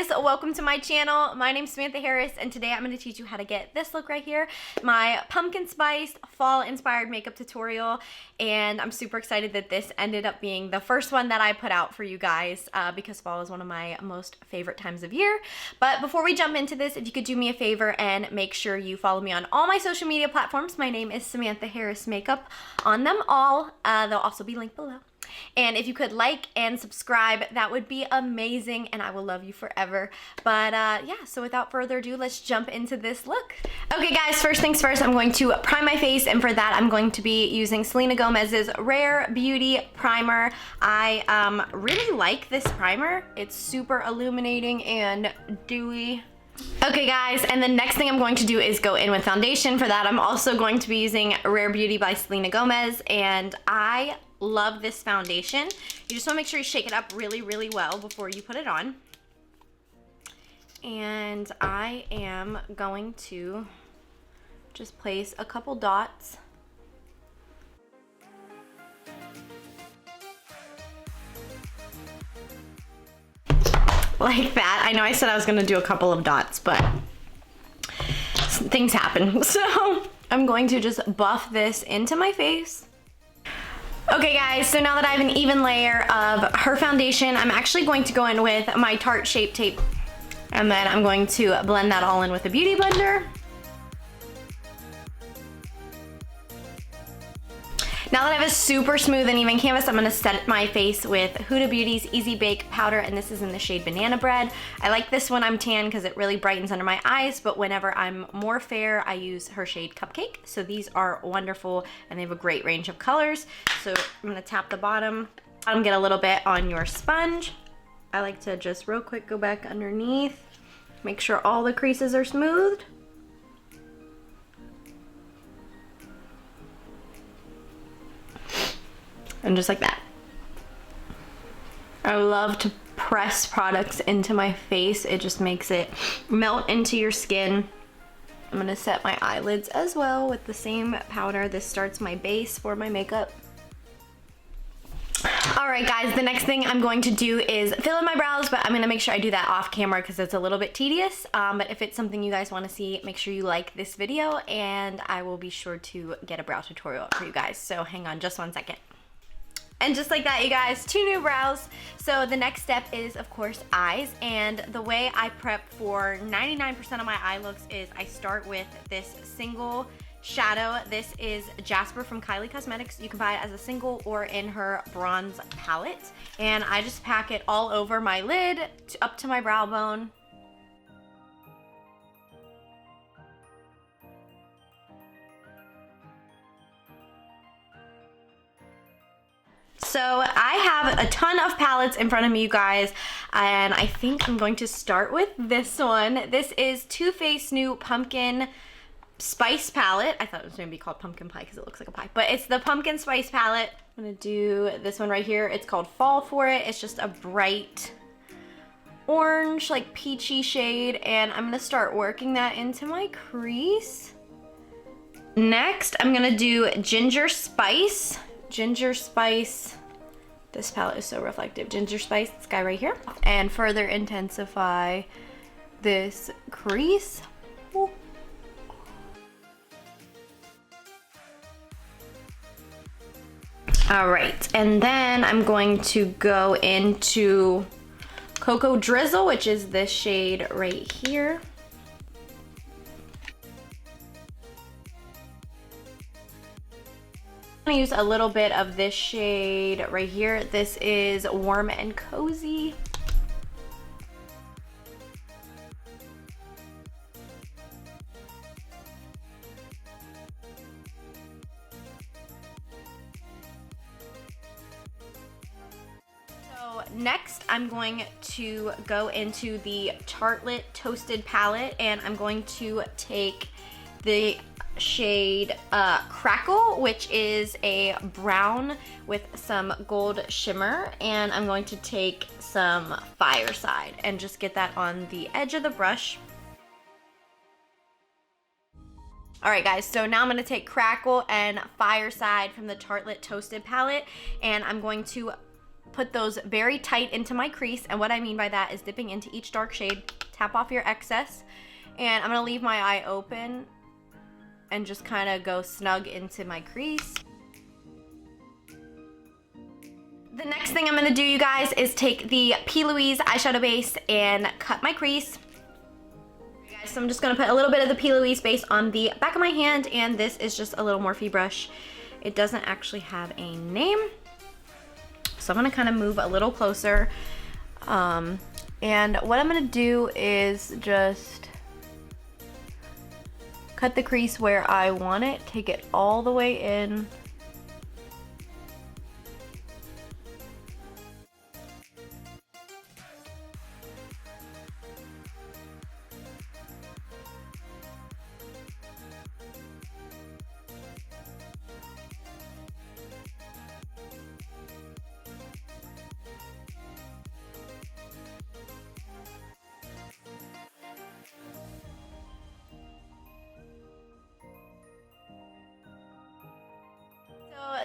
guys, welcome to my channel. My name's Samantha Harris and today I'm going to teach you how to get this look right here, my pumpkin spice fall inspired makeup tutorial. And I'm super excited that this ended up being the first one that I put out for you guys because fall is one of my most favorite times of year. But before we jump into this, if you could do me a favor and make sure you follow me on all my social media platforms. My name is Samantha Harris Makeup on them all. They'll also be linked below. And if you could like and subscribe, that would be amazing and I will love you forever. But yeah, so without further ado, let's jump into this look. Okay guys, first things first, I'm going to prime my face, and for that I'm going to be using Selena Gomez's Rare Beauty Primer. I really like this primer. It's super illuminating and dewy. Okay guys, and the next thing I'm going to do is go in with foundation. For that I'm also going to be using Rare Beauty by Selena Gomez, and I love this foundation. You just want to make sure you shake it up really, really well before you put it on. And I am going to just place a couple dots. Like that. I know I said I was going to do a couple of dots, but things happen. So I'm going to just buff this into my face. Okay guys, so now that I have an even layer of her foundation, I'm actually going to go in with my Tarte Shape Tape, and then I'm going to blend that all in with a beauty blender. Now that I have a super smooth and even canvas, I'm going to set my face with Huda Beauty's Easy Bake Powder, and this is in the shade Banana Bread. I like this when I'm tan because it really brightens under my eyes, but whenever I'm more fair, I use her shade Cupcake. So these are wonderful and they have a great range of colors. So I'm going to tap the bottom, get a little bit on your sponge. I like to just real quick go back underneath, make sure all the creases are smoothed. And just like that. I love to press products into my face. It just makes it melt into your skin. I'm gonna set my eyelids as well with the same powder. This starts my base for my makeup. Alright guys, the next thing I'm going to do is fill in my brows, but I'm going to make sure I do that off camera because it's a little bit tedious. But if it's something you guys want to see, make sure you like this video and I will be sure to get a brow tutorial for you guys. So hang on just one second. And just like that, you guys, 2 new brows. So the next step is, of course, eyes. And the way I prep for 99% of my eye looks is I start with this single shadow. This is Jasper from Kylie Cosmetics. You can buy it as a single or in her bronze palette. And I just pack it all over my lid up to my brow bone. So I have a ton of palettes in front of me, you guys, and I think I'm going to start with this one. This is TooFaced new Pumpkin Spice palette. I thought it was going to be called Pumpkin Pie because it looks like a pie, but it's the Pumpkin Spice palette. I'm going to do this one right here. It's called Fall for It. It's just a bright orange, like peachy shade, and I'm going to start working that into my crease. Next, I'm going to do Ginger Spice. Ginger Spice. This palette is so reflective. Ginger Spice, this guy right here. And further intensify this crease. Ooh. All right, and then I'm going to go into Cocoa Drizzle, which is this shade right here. I'm gonna use a little bit of this shade right here. This is Warm and Cozy. So next I'm going to go into the Tarte Toasted palette, and I'm going to take the shade Crackle, which is a brown with some gold shimmer, and I'm going to take some Fireside and just get that on the edge of the brush. Alright guys, so now I'm going to take Crackle and Fireside from the Tarte Toasted palette, and I'm going to Put those very tight into my crease, and what I mean by that is dipping into each dark shade, tap off your excess, and I'm gonna leave my eye open and just kind of go snug into my crease. The next thing I'm gonna do, you guys, is take the P. Louise eyeshadow base and cut my crease. So I'm just gonna put a little bit of the P. Louise base on the back of my hand, and this is just a little Morphe brush. It doesn't actually have a name. So I'm gonna kind of move a little closer. And what I'm gonna do is just cut the crease where I want it, take it all the way in.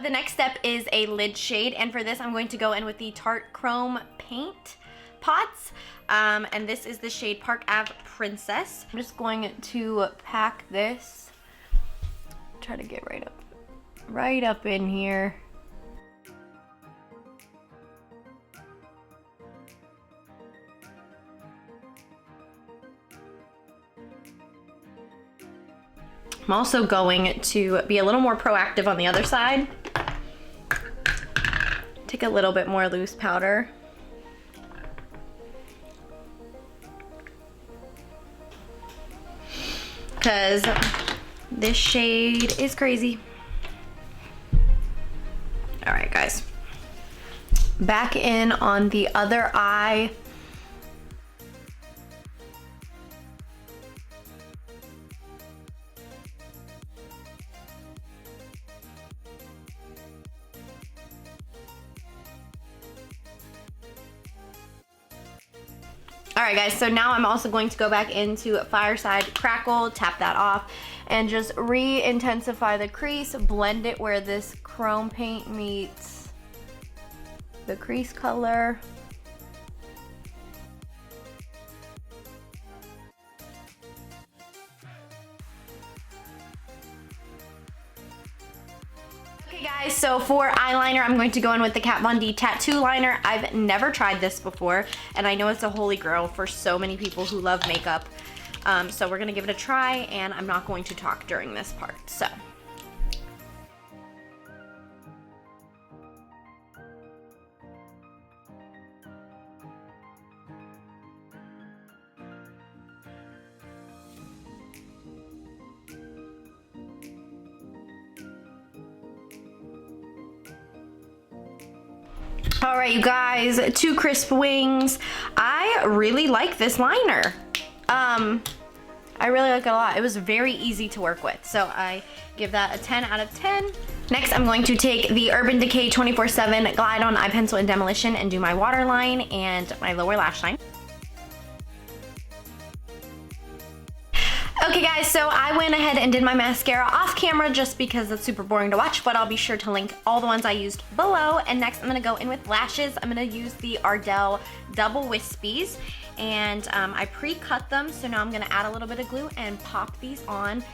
The next step is a lid shade, and for this I'm going to go in with the Tarte Chrome Paint Pots, and this is the shade Park Ave Princess. I'm just going to pack this, try to get right up in here. I'm also going to be a little more proactive on the other side. Take a little bit more loose powder. Because this shade is crazy. All right, guys. Back in on the other eye. Alright guys, so now I'm also going to go back into Fireside Crackle, tap that off, and just re-intensify the crease, blend it where this chrome paint meets the crease color. Guys, so for eyeliner, I'm going to go in with the Kat Von D Tattoo Liner. I've never tried this before, and I know it's a holy grail for so many people who love makeup. So we're gonna give it a try, and I'm not going to talk during this part, so. All right, you guys, 2 crisp wings. I really like this liner. I really like it a lot. It was very easy to work with, so I give that a 10 out of 10. Next, I'm going to take the Urban Decay 24/7 Glide On Eye Pencil in Demolition and do my waterline and my lower lash line. Okay guys, so I went ahead and did my mascara off camera just because it's super boring to watch, but I'll be sure to link all the ones I used below. And next I'm gonna go in with lashes. I'm gonna use the Ardell Double Wispies, and I pre-cut them, so now I'm gonna add a little bit of glue and pop these on.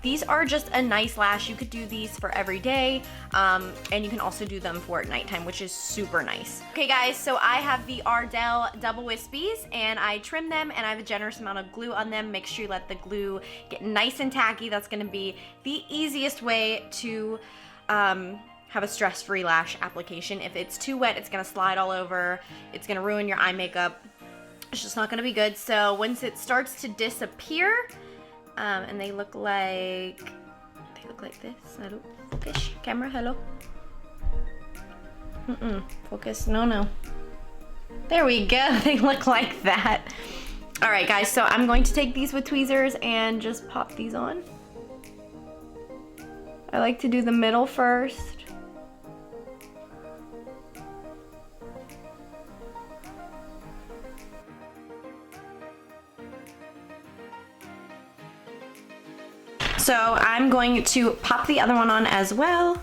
These are just a nice lash. You could do these for every day, and you can also do them for nighttime, which is super nice. Okay guys, so I have the Ardell Double Wispies, and I trimmed them, and I have a generous amount of glue on them. Make sure you let the glue get nice and tacky. That's gonna be the easiest way to have a stress-free lash application. If it's too wet, it's gonna slide all over. It's gonna ruin your eye makeup. It's just not gonna be good. So once it starts to disappear, and they look like this. Hello, focus, camera, hello. Focus, no. There we go, they look like that. All right guys, so I'm going to take these with tweezers and just pop these on. I like to do the middle first. So I'm going to pop the other one on as well.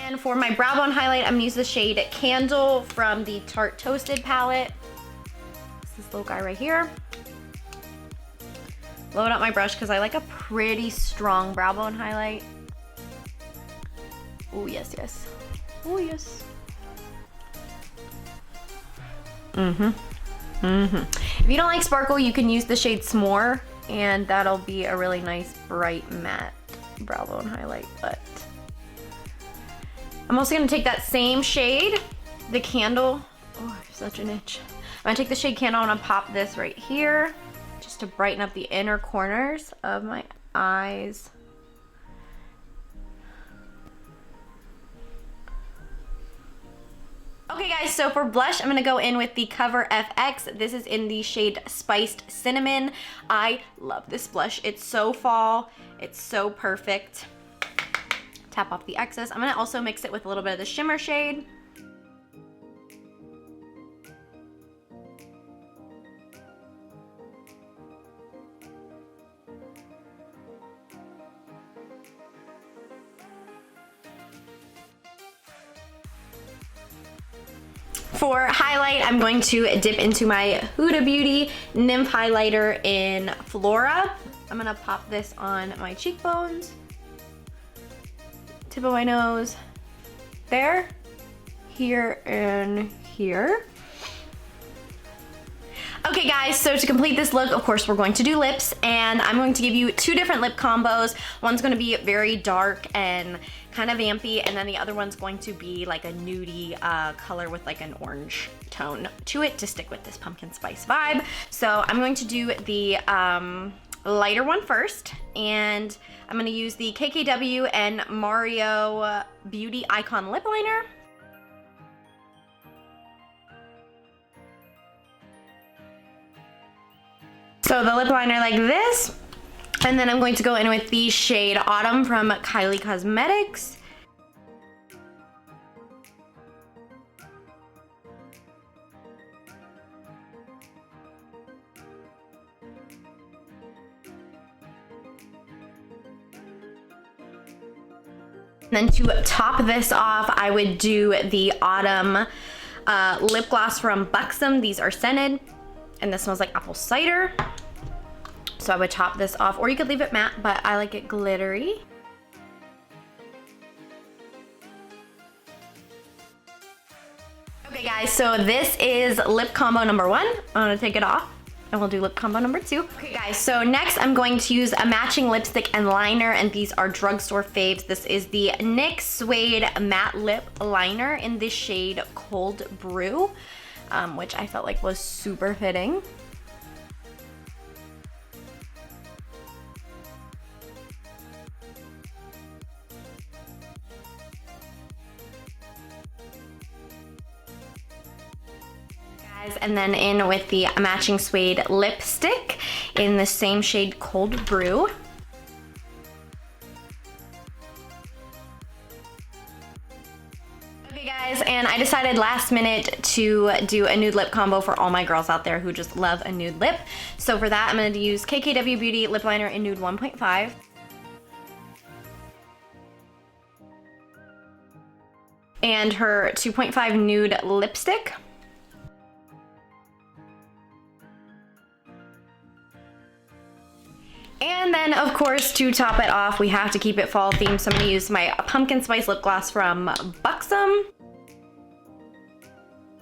And for my brow bone highlight, I'm gonna use the shade Candle from the Tarte Toasted palette. This little guy right here. Load up my brush because I like a pretty strong brow bone highlight. Oh, yes, yes. Oh, yes. If you don't like sparkle, you can use the shade S'more, and that'll be a really nice, bright, matte brow bone highlight. But I'm also gonna take that same shade, the Candle. Oh, such an itch. I'm gonna take the shade Candle and I'm gonna pop this right here just to brighten up the inner corners of my eyes. Okay guys, so for blush, I'm gonna go in with the Cover FX. This is in the shade Spiced Cinnamon. I love this blush. It's so fall, it's so perfect. Tap off the excess. I'm gonna also mix it with a little bit of the shimmer shade. For highlight, I'm going to dip into my Huda Beauty Nymph Highlighter in Flora. I'm gonna pop this on my cheekbones, tip of my nose, there, here, and here. Okay guys, so to complete this look, of course, we're going to do lips, and I'm going to give you two different lip combos. One's gonna be very dark and kind of vampy, and then the other one's going to be like a nudie color with like an orange tone to it to stick with this pumpkin spice vibe. So I'm going to do the lighter one first, and I'm gonna use the KKW and Mario Beauty Icon Lip Liner. So the lip liner like this, and then I'm going to go in with the shade Autumn from Kylie Cosmetics. And then to top this off, I would do the Autumn lip gloss from Buxom. These are scented, and this smells like apple cider. So I would top this off, or you could leave it matte, but I like it glittery. Okay guys, so this is lip combo number one. I'm gonna take it off, and we'll do lip combo number two. Okay guys, so next I'm going to use a matching lipstick and liner, and these are drugstore faves. This is the NYX Suede Matte Lip Liner in this shade Cold Brew, which I felt like was super fitting. And then in with the matching suede lipstick in the same shade Cold Brew. Okay guys, and I decided last minute to do a nude lip combo for all my girls out there who just love a nude lip. So for that, I'm going to use KKW Beauty Lip Liner in Nude 1.5. And her 2.5 Nude Lipstick. And then, of course, to top it off, we have to keep it fall themed, so I'm going to use my Pumpkin Spice Lip Gloss from Buxom.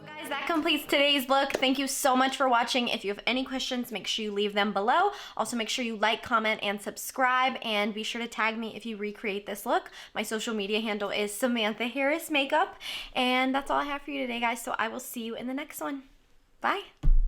Guys, that completes today's look. Thank you so much for watching. If you have any questions, make sure you leave them below. Also, make sure you like, comment, and subscribe, and be sure to tag me if you recreate this look. My social media handle is Samantha Harris Makeup, and that's all I have for you today, guys, so I will see you in the next one. Bye!